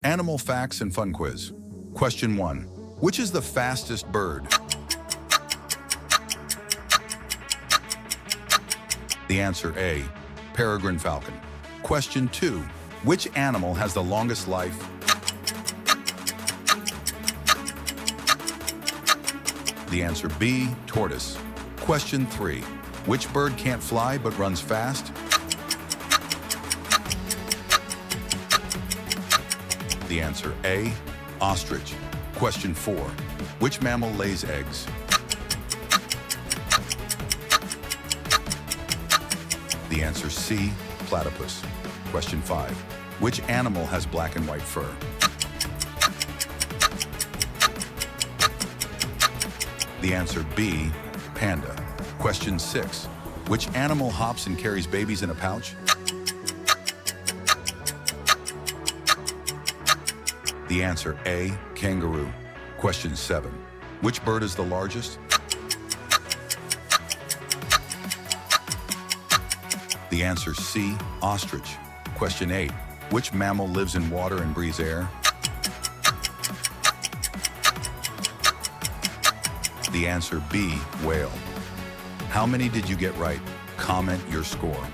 Animal facts and fun quiz. Question 1. Which is the fastest bird? The answer A, peregrine falcon. Question 2. Which animal has the longest life? The answer B, tortoise. Question 3. Which bird can't fly but runs fast? The answer A, ostrich. Question 4. Which mammal lays eggs? The answer C, platypus. Question 5. Which animal has black and white fur? The answer B, panda. Question 6. Which animal hops and carries babies in a pouch? The answer A, kangaroo. Question 7. Which bird is the largest? The answer C, ostrich. Question 8. Which mammal lives in water and breathes air? The answer B, whale. How many did you get right? Comment your score.